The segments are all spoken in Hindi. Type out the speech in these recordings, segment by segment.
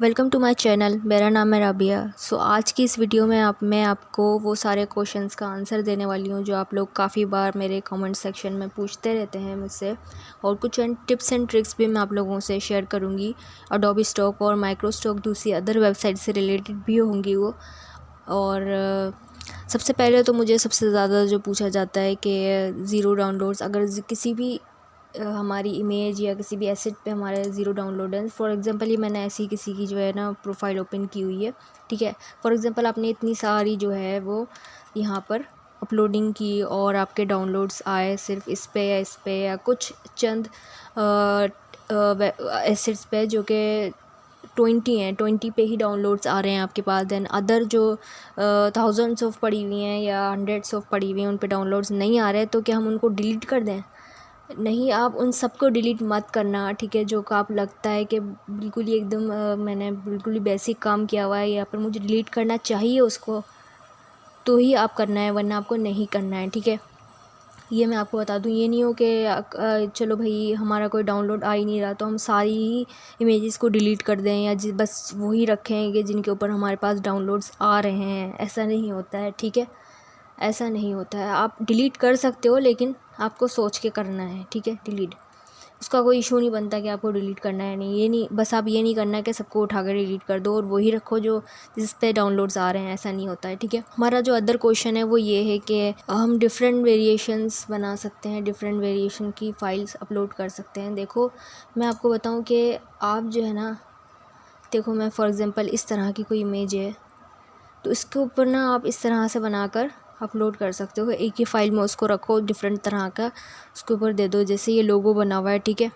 Welcome to my channel. मेरा नाम है राबिया। आज की इस वीडियो में मैं आपको वो सारे क्वेश्चंस का आंसर देने वाली हूँ जो आप लोग काफ़ी बार मेरे कमेंट सेक्शन में पूछते रहते हैं मुझसे, और कुछ टिप्स एंड ट्रिक्स भी मैं आप लोगों से शेयर करूँगी। अडोबी स्टॉक और माइक्रोस्टॉक दूसरी अदर वेबसाइट से रिलेटेड भी होंगी वो। और सबसे पहले तो मुझे सबसे ज़्यादा जो पूछा जाता है कि ज़ीरो डाउनलोड्स, अगर किसी भी हमारी इमेज या किसी भी एसेट पे हमारे ज़ीरो डाउनलोड है। फॉर एग्ज़ाम्पल ये मैंने ऐसी किसी की जो है ना प्रोफाइल ओपन की हुई है, ठीक है। फॉर एग्ज़ाम्पल आपने इतनी सारी जो है वो यहाँ पर अपलोडिंग की और आपके डाउनलोड्स आए सिर्फ इस पे या कुछ चंद एसेट्स पे जो कि 20 हैं, 20 पे ही डाउनलोड्स आ रहे हैं आपके पास। देन अदर जो थाउजेंड्स ऑफ पड़ी हुई हैं या हंड्रेड्स ऑफ पड़ी हुई हैं उन पे डाउनलोड्स नहीं आ रहे, तो क्या हम उनको डिलीट कर दें? नहीं, आप उन सबको डिलीट मत करना, ठीक है। जो आप लगता है कि बिल्कुल ही एकदम मैंने बिल्कुल ही बेसिक काम किया हुआ है, या पर मुझे डिलीट करना चाहिए उसको, तो ही आप करना है, वरना आपको नहीं करना है, ठीक है। ये मैं आपको बता दूँ, ये नहीं हो कि चलो भाई हमारा कोई डाउनलोड आ ही नहीं रहा तो हम सारी ही इमेजेस को डिलीट कर दें या बस वही रखें कि जिनके ऊपर हमारे पास डाउनलोड्स आ रहे हैं। ऐसा नहीं होता है, ठीक है। ऐसा नहीं होता है। आप डिलीट कर सकते हो लेकिन आपको सोच के करना है, ठीक है। डिलीट, उसका कोई इशू नहीं बनता कि आपको डिलीट करना है नहीं, ये नहीं, बस आप ये नहीं करना है कि सबको उठा कर डिलीट कर दो और वही रखो जो जिस पे डाउनलोड्स आ रहे हैं। ऐसा नहीं होता है, ठीक है। हमारा जो अदर क्वेश्चन है वो ये है कि हम डिफरेंट वेरिएशंस बना सकते हैं, डिफरेंट वेरिएशन की फ़ाइल्स अपलोड कर सकते हैं। देखो मैं आपको बताऊँ कि आप जो है ना, देखो मैं फॉर एग्ज़ाम्पल इस तरह की कोई इमेज है तो इसके ऊपर ना आप इस तरह से बनाकर अपलोड कर सकते हो। एक ही फ़ाइल में उसको रखो, डिफरेंट तरह का उसके ऊपर दे दो। जैसे ये लोगो बना हुआ है, ठीक है।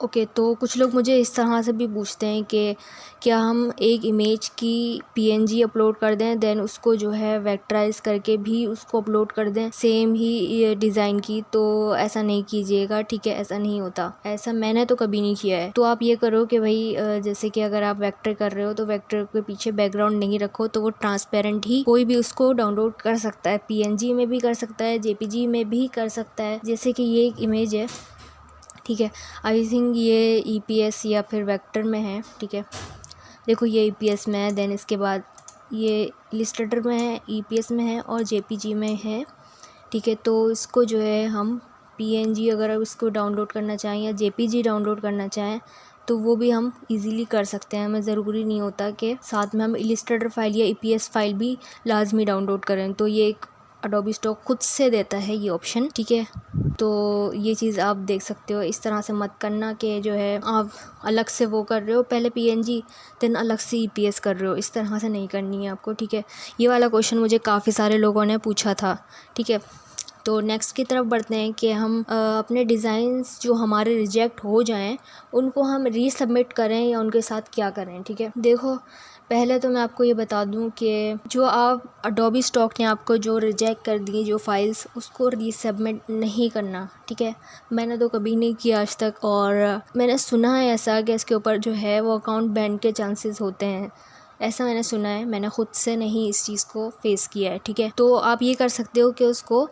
ओके, तो कुछ लोग मुझे इस तरह से भी पूछते हैं कि क्या हम एक इमेज की पीएनजी अपलोड कर दें, देन उसको जो है वेक्टराइज करके भी उसको अपलोड कर दें सेम ही ये डिज़ाइन की। तो ऐसा नहीं कीजिएगा, ठीक है। ऐसा नहीं होता, ऐसा मैंने तो कभी नहीं किया है। तो आप ये करो कि भाई जैसे कि अगर आप वेक्टर कर रहे हो तो वेक्टर के पीछे बैकग्राउंड नहीं रखो, तो वो ट्रांसपेरेंट ही कोई भी उसको डाउनलोड कर सकता है। पीएनजी में भी कर सकता है, जेपीजी में भी कर सकता है। जैसे कि ये एक इमेज है, ठीक है। आई थिंक ये ईपीएस या फिर वेक्टर में है, ठीक है। देखो ये ईपीएस में है, देन इसके बाद ये इलस्ट्रेटर में है, ईपीएस में है और जेपीजी में है, ठीक है। तो इसको जो है हम पीएनजी अगर इसको डाउनलोड करना चाहें या जेपीजी डाउनलोड करना चाहें तो वो भी हम इजीली कर सकते हैं। हमें ज़रूरी नहीं होता कि साथ में हम इलस्ट्रेटर फाइल या ईपीएस फाइल भी लाजमी डाउनलोड करें। तो ये एक अडोबी स्टॉक खुद से देता है ये ऑप्शन, ठीक है। तो ये चीज़ आप देख सकते हो। इस तरह से मत करना कि जो है आप अलग से वो कर रहे हो, पहले पीएनजी देन अलग से ईपीएस कर रहे हो। इस तरह से नहीं करनी है आपको, ठीक है। ये वाला क्वेश्चन मुझे काफ़ी सारे लोगों ने पूछा था, ठीक है। तो नेक्स्ट की तरफ बढ़ते हैं कि हम अपने डिज़ाइंस जो हमारे रिजेक्ट हो जाएं उनको हम रीसबमिट करें या उनके साथ क्या करें, ठीक है। देखो पहले तो मैं आपको ये बता दूं कि जो आप अडोबी स्टॉक ने आपको जो रिजेक्ट कर दी जो फाइल्स, उसको रीसबमिट नहीं करना, ठीक है। मैंने तो कभी नहीं किया आज तक, और मैंने सुना है ऐसा कि इसके ऊपर जो है वो अकाउंट बैन के चांसेस होते हैं। ऐसा मैंने सुना है, मैंने ख़ुद से नहीं इस चीज़ को फेस किया है, ठीक है। तो आप ये कर सकते हो कि उसको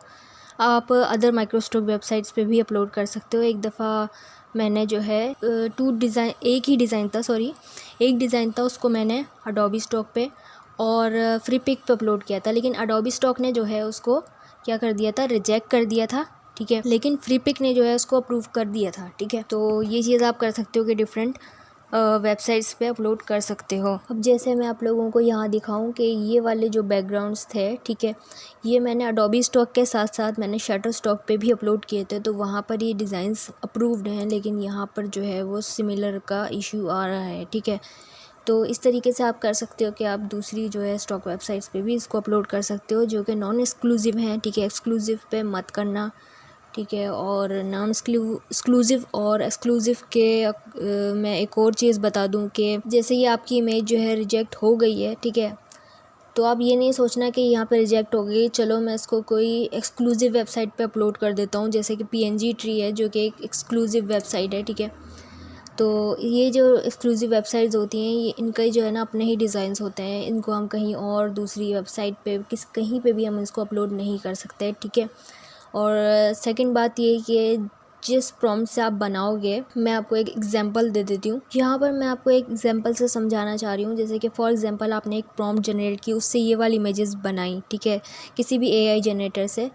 आप अदर माइक्रोस्टॉक वेबसाइट्स पे भी अपलोड कर सकते हो। एक दफ़ा मैंने जो है एक डिज़ाइन था उसको मैंने अडोबी स्टॉक पे और फ्री पिक पे अपलोड किया था, लेकिन अडोबी स्टॉक ने जो है उसको क्या कर दिया था, रिजेक्ट कर दिया था, ठीक है। लेकिन फ्री पिक ने जो है उसको अप्रूव कर दिया था, ठीक है। तो ये चीज़ आप कर सकते हो कि डिफरेंट वेबसाइट्स पे अपलोड कर सकते हो। अब जैसे मैं आप लोगों को यहाँ दिखाऊं कि ये वाले जो बैकग्राउंड्स थे, ठीक है, ये मैंने अडोबी स्टॉक के साथ साथ मैंने शटर स्टॉक पे भी अपलोड किए थे, तो वहाँ पर ये डिज़ाइंस अप्रूव्ड हैं, लेकिन यहाँ पर जो है वो सिमिलर का इशू आ रहा है, ठीक है। तो इस तरीके से आप कर सकते हो कि आप दूसरी जो है स्टॉक वेबसाइट्स पे भी इसको अपलोड कर सकते हो जो कि नॉन एक्सक्लूसिव हैं, ठीक है। एक्सक्लूसिव पे मत करना, ठीक है। और नॉन एक्सक्लूसिव और एक्सक्लूसिव के मैं एक और चीज़ बता दूं कि जैसे ये आपकी इमेज जो है रिजेक्ट हो गई है, ठीक है, तो आप ये नहीं सोचना कि यहाँ पे रिजेक्ट हो गई, चलो मैं इसको कोई एक्सक्लूसिव वेबसाइट पे अपलोड कर देता हूँ, जैसे कि पीएनजी ट्री है जो कि एक एक्सक्लूसिव वेबसाइट है, ठीक है। तो ये जो एक्सक्लूसिव वेबसाइट्स होती हैं ये इनका जो है ना अपने ही डिज़ाइंस होते हैं, इनको हम कहीं और दूसरी वेबसाइट पे कहीं पे भी हम इसको अपलोड नहीं कर सकते, ठीक है। और सेकंड बात ये कि जिस प्रॉम्प्ट से आप बनाओगे, मैं आपको एक एग्जांपल दे देती हूँ। यहाँ पर मैं आपको एक एग्जांपल से समझाना चाह रही हूँ। जैसे कि फॉर एग्जांपल आपने एक प्रॉम्प्ट जनरेट की, उससे ये वाली इमेजेस बनाई, ठीक है, किसी भी AI जनरेटर से,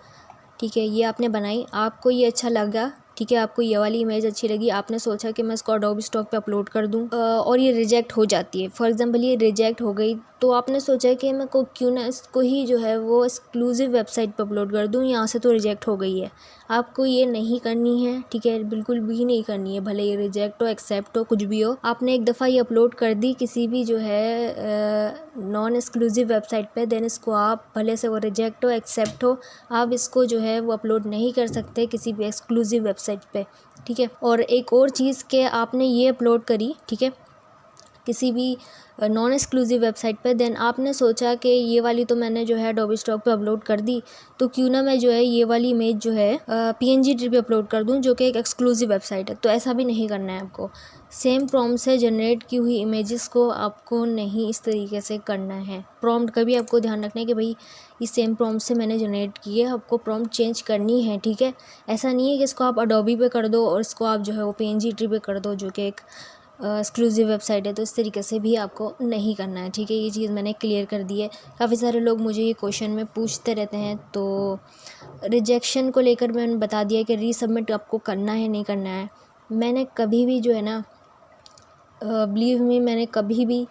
ठीक है, ये आपने बनाई, आपको ये अच्छा लगा, ठीक है, आपको ये वाली इमेज अच्छी लगी, आपने सोचा कि मैं इसको अडोबी स्टॉक पे अपलोड कर दूं, और ये रिजेक्ट हो जाती है। फॉर एग्जांपल ये रिजेक्ट हो गई, तो आपने सोचा कि मैं को क्यों ना इसको ही जो है वो एक्सक्लूसिव वेबसाइट पे अपलोड कर दूं, यहाँ से तो रिजेक्ट हो गई है। आपको ये नहीं करनी है, ठीक है, बिल्कुल भी नहीं करनी है, भले ये रिजेक्ट हो, एक्सेप्ट हो, कुछ भी हो। आपने एक दफ़ा ये अपलोड कर दी किसी भी जो है नॉन एक्सक्लूसिव वेबसाइट पे, देन इसको आप भले से वो रिजेक्ट हो, एक्सेप्ट हो, आप इसको जो है वो अपलोड नहीं कर सकते किसी भी एक्सक्लूसिव वेबसाइट पे, ठीक है। और एक और चीज़ के आपने ये अपलोड करी, ठीक है, किसी भी नॉन एक्सक्लूसिव वेबसाइट पे, देन आपने सोचा कि ये वाली तो मैंने जो है अडोबी स्टॉक पे अपलोड कर दी, तो क्यों ना मैं जो है ये वाली इमेज जो है PNG ट्री पे अपलोड कर दूं, जो कि एक एक्सक्लूसिव वेबसाइट है। तो ऐसा भी नहीं करना है आपको। सेम प्रॉम्प्ट से जनरेट की हुई इमेजेस को आपको नहीं इस तरीके से करना है। प्रॉम्प्ट का भी आपको ध्यान रखना है कि भाई इस सेम प्रॉम्प्ट से मैंने जनरेट की है, आपको प्रॉम्प्ट चेंज करनी है, ठीक है। ऐसा नहीं है कि इसको आप अडोबी पे कर दो और इसको आप जो है वो PNG ट्री पे कर दो, जो कि एक एक्सक्लूसिव वेबसाइट है। तो इस तरीके से भी आपको नहीं करना है, ठीक है। ये चीज़ मैंने क्लियर कर दी है। काफ़ी सारे लोग मुझे ये क्वेश्चन में पूछते रहते हैं, तो रिजेक्शन को लेकर मैंने बता दिया कि रीसबमिट आपको करना है, नहीं करना है। मैंने कभी भी जो है ना, बिलीव मी, मैंने कभी भी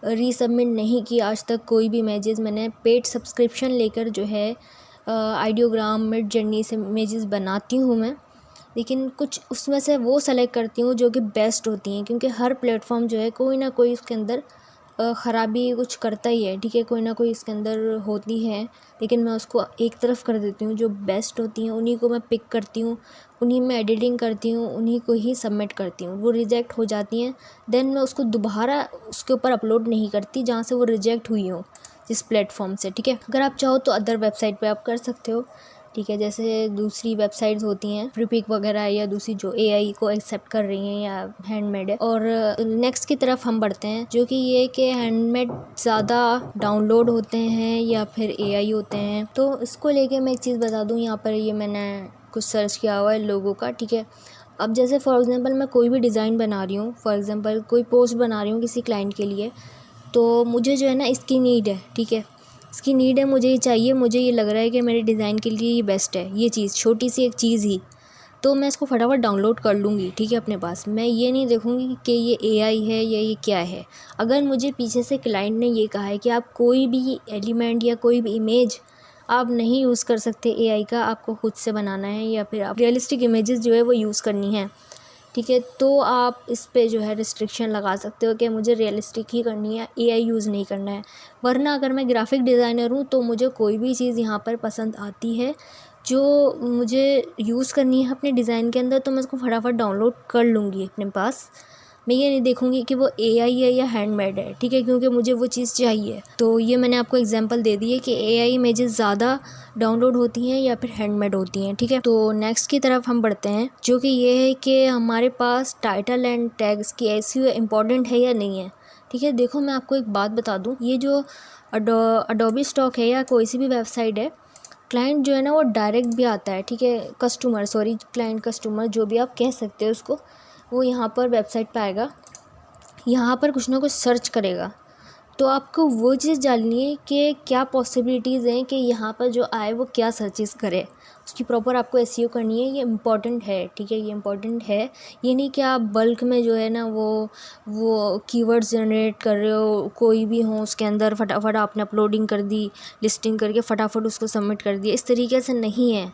रीसबमिट नहीं की आज तक कोई भी इमेजेस। मैंने पेड सब्सक्रिप्शन लेकर जो है आइडियोग्राम, मिड जर्नी से इमेजेस बनाती हूँ मैं, लेकिन कुछ उसमें से वो सेलेक्ट करती हूँ जो कि बेस्ट होती हैं, क्योंकि हर प्लेटफॉर्म जो है कोई ना कोई उसके अंदर ख़राबी कुछ करता ही है, ठीक है, कोई ना कोई इसके अंदर होती है। लेकिन मैं उसको एक तरफ कर देती हूँ, जो बेस्ट होती हैं उन्हीं को मैं पिक करती हूँ, उन्हीं में एडिटिंग करती हूँ, उन्हीं को ही सबमिट करती हूँ। वो रिजेक्ट हो जाती हैं, देन मैं उसको दोबारा उसके ऊपर अपलोड नहीं करती जहाँ से वो रिजेक्ट हुई हो, जिस प्लेटफॉर्म से, ठीक है। अगर आप चाहो तो अदर वेबसाइट पे आप कर सकते हो, ठीक है। जैसे दूसरी वेबसाइट्स होती हैं फ्रीपिक वगैरह, या दूसरी जो AI को एक्सेप्ट कर रही हैं या हैंडमेड है। और नेक्स्ट की तरफ हम बढ़ते हैं, जो कि ये कि हैंडमेड ज़्यादा डाउनलोड होते हैं या फिर AI होते हैं। तो इसको लेके मैं एक चीज़ बता दूँ, यहाँ पर ये मैंने कुछ सर्च किया हुआ है लोगों का, ठीक है। अब जैसे फॉर एग्ज़ाम्पल मैं कोई भी डिज़ाइन बना रही हूँ, फॉर एग्ज़ाम्पल कोई पोस्ट बना रही हूँ किसी क्लाइंट के लिए, तो मुझे जो है ना इसकी नीड है, ठीक है, इसकी नीड है, मुझे ये चाहिए, मुझे ये लग रहा है कि मेरे डिज़ाइन के लिए ये बेस्ट है, ये चीज़ छोटी सी एक चीज़ ही, तो मैं इसको फटाफट डाउनलोड कर लूँगी, ठीक है, अपने पास। मैं ये नहीं देखूँगी कि ये AI है या ये क्या है। अगर मुझे पीछे से क्लाइंट ने ये कहा है कि आप कोई भी एलिमेंट या कोई भी इमेज आप नहीं यूज़ कर सकते AI का, आपको खुद से बनाना है, या फिर आप रियलिस्टिक इमेजेस जो है वो यूज़ करनी है, ठीक है, तो आप इस पे जो है रिस्ट्रिक्शन लगा सकते हो कि मुझे रियलिस्टिक ही करनी है, AI यूज़ नहीं करना है। वरना अगर मैं ग्राफिक डिज़ाइनर हूँ तो मुझे कोई भी चीज़ यहाँ पर पसंद आती है जो मुझे यूज़ करनी है अपने डिज़ाइन के अंदर, तो मैं उसको फटाफट डाउनलोड कर लूँगी अपने पास। मैं ये नहीं देखूँगी कि वो AI है या हैंडमेड है, ठीक है, क्योंकि मुझे वो चीज़ चाहिए। तो ये मैंने आपको एग्जांपल दे दी है कि AI इमेजेस ज़्यादा डाउनलोड होती हैं या फिर हैंडमेड होती हैं, ठीक है। तो नेक्स्ट की तरफ हम बढ़ते हैं, जो कि ये है कि हमारे पास टाइटल एंड टैग्स की SEO इम्पॉर्टेंट है या नहीं है, ठीक है। देखो मैं आपको एक बात बता दूँ, ये जो अडोबी स्टॉक है या कोई सी भी वेबसाइट है, क्लाइंट जो है ना वो डायरेक्ट भी आता है, ठीक है, क्लाइंट कस्टमर जो भी आप कह सकते हो उसको, वो यहाँ पर वेबसाइट पे आएगा, यहाँ पर कुछ ना कुछ सर्च करेगा। तो आपको वो चीज़ जाननी है कि क्या पॉसिबिलिटीज़ हैं कि यहाँ पर जो आए वो क्या सर्चेस करे, उसकी प्रॉपर आपको SEO करनी है। ये इम्पॉर्टेंट है, ठीक है, ये इम्पॉर्टेंट है। ये नहीं कि आप बल्क में जो है ना वो कीवर्ड्स जनरेट कर रहे हो, कोई भी हो उसके अंदर फटाफट आपने अपलोडिंग कर दी, लिस्टिंग करके फटाफट उसको सबमिट कर दिया, इस तरीके से नहीं है,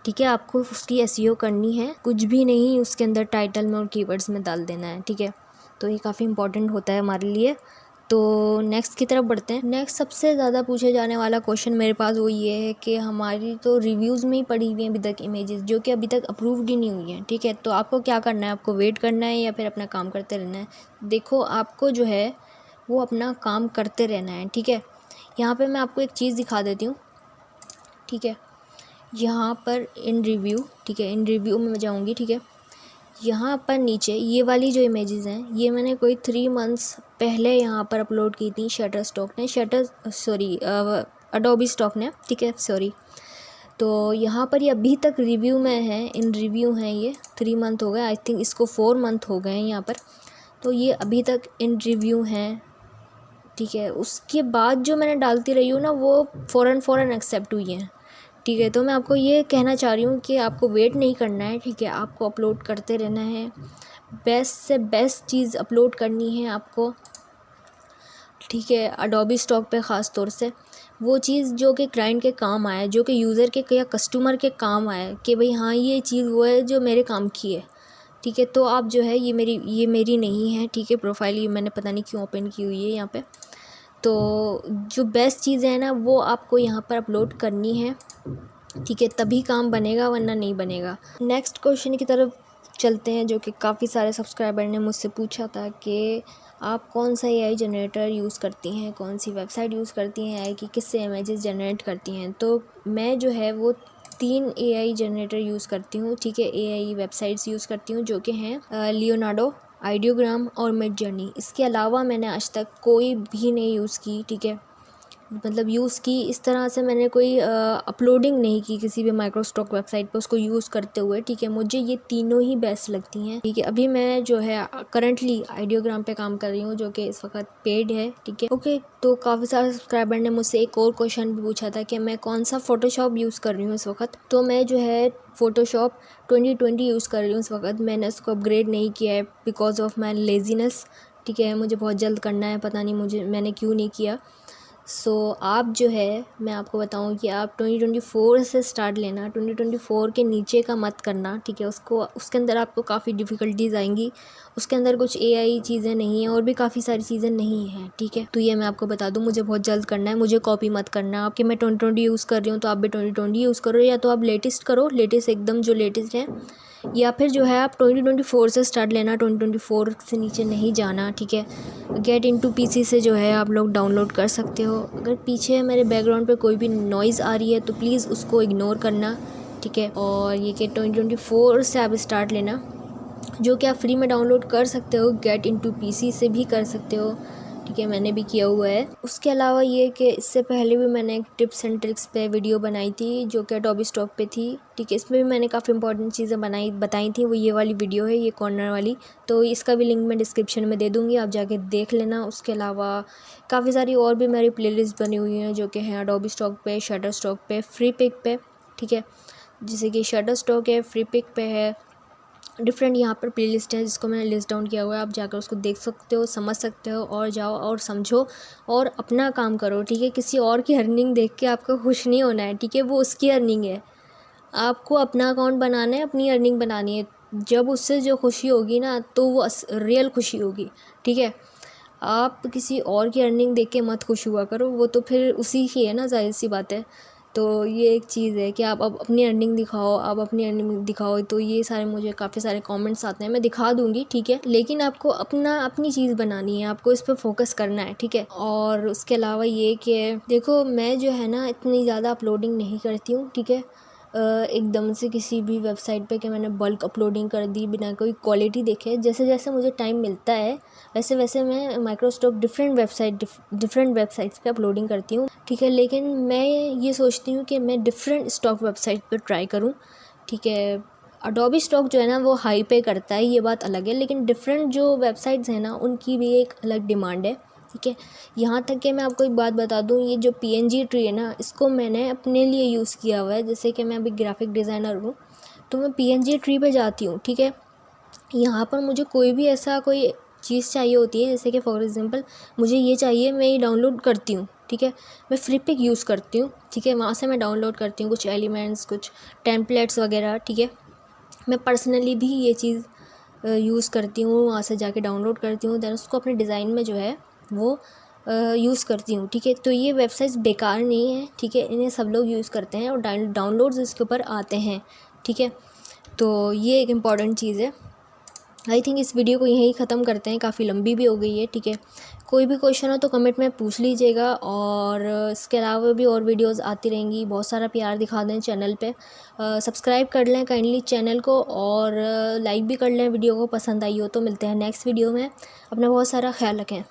ठीक है। आपको उसकी SEO करनी है, कुछ भी नहीं उसके अंदर टाइटल में और कीवर्ड्स में डाल देना है, ठीक है। तो ये काफ़ी इंपॉर्टेंट होता है हमारे लिए। तो नेक्स्ट की तरफ बढ़ते हैं। नेक्स्ट सबसे ज़्यादा पूछे जाने वाला क्वेश्चन मेरे पास वो ये है कि हमारी तो रिव्यूज़ में ही पड़ी हुई हैं अभी तक इमेजेस, जो कि अभी तक अप्रूव्ड ही नहीं हुई हैं, ठीक है। तो आपको क्या करना है, आपको वेट करना है या फिर अपना काम करते रहना है। देखो आपको जो है वो अपना काम करते रहना है, ठीक है। यहाँ पर मैं आपको एक चीज़ दिखा देती हूँ, ठीक है। यहाँ पर इन रिव्यू, ठीक है, इन रिव्यू में मैं जाऊँगी, ठीक है। यहाँ पर नीचे ये वाली जो इमेजेस हैं, ये मैंने कोई 3 मंथ्स पहले यहाँ पर अपलोड की थी अडोबी स्टॉक ने, ठीक है, सॉरी। तो यहाँ पर ये अभी तक रिव्यू में है, इन रिव्यू हैं, ये 3 मंथ हो गए, आई थिंक इसको 4 मंथ हो गए हैं यहाँ पर। तो ये अभी तक इन रिव्यू हैं, ठीक है। उसके बाद जो मैंने डालती रही हूँ ना, वो फ़ौरन एक्सेप्ट हुई हैं, ठीक है। तो मैं आपको ये कहना चाह रही हूँ कि आपको वेट नहीं करना है, ठीक है। आपको अपलोड करते रहना है, बेस्ट से बेस्ट चीज़ अपलोड करनी है आपको, ठीक है। अडोबी स्टॉक पे ख़ास तौर से वो चीज़ जो कि क्लाइंट के काम आए, जो कि यूज़र के या कस्टमर के काम आए, कि भाई हाँ ये चीज़ वो है जो मेरे काम की है, ठीक है। तो आप जो है ये मेरी नहीं है, ठीक है। प्रोफाइल ये मैंने पता नहीं क्यों ओपन की हुई है यहाँ पे। तो जो बेस्ट चीज़ें हैं ना, वो आपको यहाँ पर अपलोड करनी है, ठीक है। तभी काम बनेगा, वरना नहीं बनेगा। नेक्स्ट क्वेश्चन की तरफ चलते हैं, जो कि काफ़ी सारे सब्सक्राइबर ने मुझसे पूछा था कि आप कौन सा एआई जनरेटर यूज़ करती हैं, कौन सी वेबसाइट यूज़ करती हैं एआई की, किससे इमेजेस जनरेट करती हैं। तो मैं जो है वो 3 एआई जनरेटर यूज़ करती हूँ, ठीक है। एआई वेबसाइट्स यूज़ करती हूँ, जो कि हैं लियोनार्डो, आइडियोग्राम और मिडजर्नी। इसके अलावा मैंने आज तक कोई भी नहीं यूज़ की, ठीक है। मतलब यूज़ की इस तरह से मैंने कोई अपलोडिंग नहीं की किसी भी माइक्रोस्टॉक वेबसाइट पे उसको यूज़ करते हुए, ठीक है। मुझे ये तीनों ही बेस्ट लगती हैं, ठीक है। अभी मैं जो है करंटली आइडियोग्राम पे काम कर रही हूँ, जो कि इस वक्त पेड है, ठीक है। ओके, तो काफ़ी सारे सब्सक्राइबर ने मुझसे एक और क्वेश्चन भी पूछा था कि मैं कौन सा फ़ोटोशॉप यूज़ कर रही हूँ इस वक्त। तो मैं जो है फ़ोटोशॉप 2020 यूज़ कर रही हूँ इस वक्त। मैंने उसको अपग्रेड नहीं किया है बिकॉज ऑफ माई लेज़ीनेस, ठीक है। मुझे बहुत जल्द करना है, पता नहीं मैंने क्यों नहीं किया। सो आप जो है, मैं आपको बताऊं कि आप 2024 से स्टार्ट लेना, 2024 के नीचे का मत करना, ठीक है। उसके अंदर आपको काफ़ी डिफ़िकल्टीज़ आएंगी, उसके अंदर कुछ एआई चीज़ें नहीं हैं और भी काफ़ी सारी चीज़ें नहीं हैं, ठीक है। तो ये मैं आपको बता दूं, मुझे बहुत जल्द करना है, मुझे कॉपी मत करना आपके। मैं 2020 यूज़ कर रही हूँ तो आप भी 2020 यूज़ करो, या तो आप लेटेस्ट करो, लेटेस्ट एकदम जो लेटेस्ट है, या फिर जो है आप 2024 से स्टार्ट लेना, 2024 से नीचे नहीं जाना, ठीक है। गेट इनटू पीसी से जो है आप लोग डाउनलोड कर सकते हो। अगर पीछे मेरे बैकग्राउंड पे कोई भी नॉइज़ आ रही है तो प्लीज़ उसको इग्नोर करना, ठीक है। और ये कि 2024 से आप स्टार्ट लेना, जो कि आप फ्री में डाउनलोड कर सकते हो, गेट इनटू पीसी से भी कर सकते हो, ठीक है। मैंने भी किया हुआ है। उसके अलावा ये कि इससे पहले भी मैंने एक टिप्स एंड ट्रिक्स पे वीडियो बनाई थी, जो कि अडोबी स्टॉक पे थी, ठीक है। इसमें भी मैंने काफ़ी इंपॉर्टेंट चीज़ें बताई थी, वो ये वाली वीडियो है, ये कॉर्नर वाली। तो इसका भी लिंक मैं डिस्क्रिप्शन में दे दूँगी, आप जाके देख लेना। उसके अलावा काफ़ी सारी और भी मेरी प्लेलिस्ट बनी हुई हैं, जो कि हैं अडोबी स्टॉक पे, शटर स्टॉक पे, फ्री पिक पे, ठीक है। जैसे कि शटर स्टॉक है, फ्री पिक पे है, डिफरेंट यहाँ पर प्लेलिस्ट है जिसको मैंने लिस्ट डाउन किया हुआ है। आप जाकर उसको देख सकते हो, समझ सकते हो, और जाओ और समझो और अपना काम करो, ठीक है। किसी और की अर्निंग देख के आपको खुश नहीं होना है, ठीक है। वो उसकी अर्निंग है, आपको अपना अकाउंट बनाना है, अपनी अर्निंग बनानी है। जब उससे जो खुशी होगी ना, तो वो रियल खुशी होगी, ठीक है। आप किसी और की अर्निंग देख के मत खुश हुआ करो, वो तो फिर उसी की है ना, जाहिर सी बात है। तो ये एक चीज़ है कि आप अब अपनी अर्निंग दिखाओ, आप अपनी अर्निंग दिखाओ। तो ये सारे मुझे काफ़ी सारे कमेंट्स आते हैं, मैं दिखा दूँगी, ठीक है। लेकिन आपको अपनी चीज़ बनानी है, आपको इस पर फोकस करना है, ठीक है। और उसके अलावा ये कि देखो, मैं जो है ना इतनी ज़्यादा अपलोडिंग नहीं करती हूँ, ठीक है। एकदम से किसी भी वेबसाइट पे कि मैंने बल्क अपलोडिंग कर दी बिना कोई क्वालिटी देखे। जैसे जैसे मुझे टाइम मिलता है वैसे वैसे मैं माइक्रोस्टॉक डिफरेंट वेबसाइट्स पे अपलोडिंग करती हूँ, ठीक है। लेकिन मैं ये सोचती हूँ कि मैं डिफरेंट स्टॉक वेबसाइट पे ट्राई करूँ, ठीक है। अडोबी स्टॉक जो है ना वो हाई पे करता है, ये बात अलग है, लेकिन डिफरेंट जो वेबसाइट्स हैं ना उनकी भी एक अलग डिमांड है, ठीक है। यहाँ तक कि मैं आपको एक बात बता दूँ, ये जो PNG ट्री है ना, इसको मैंने अपने लिए यूज़ किया हुआ है। जैसे कि मैं अभी ग्राफिक डिज़ाइनर हूँ, तो मैं PNG ट्री पे जाती हूँ, ठीक है। यहाँ पर मुझे कोई भी ऐसा कोई चीज़ चाहिए होती है, जैसे कि फॉर एग्ज़ाम्पल मुझे ये चाहिए, मैं ये डाउनलोड करती हूँ, ठीक है। मैं फ्री पिक यूज़ करती हूँ, ठीक है। वहाँ से मैं डाउनलोड करती हूँ कुछ एलिमेंट्स, कुछ टेम्पलेट्स वगैरह, ठीक है। मैं पर्सनली भी ये चीज़ यूज़ करती हूँ, वहाँ से जाके डाउनलोड करती हूँ, दैन उसको अपने डिज़ाइन में जो है वो यूज़ करती हूँ, ठीक है। तो ये वेबसाइट्स बेकार नहीं है, ठीक है। इन्हें सब लोग यूज़ करते हैं और डाउनलोड्स इसके ऊपर आते हैं, ठीक है। तो ये एक इम्पॉर्टेंट चीज़ है। आई थिंक इस वीडियो को यहीं ख़त्म करते हैं, काफ़ी लंबी भी हो गई है, ठीक है। कोई भी क्वेश्चन हो तो कमेंट में पूछ लीजिएगा, और इसके अलावा भी और वीडियोस आती रहेंगी। बहुत सारा प्यार दिखा दें चैनल पे, सब्सक्राइब कर लें काइंडली चैनल को, और लाइक भी कर लें वीडियो को, पसंद आई हो तो। मिलते हैं नेक्स्ट वीडियो में, अपना बहुत सारा ख्याल रखें।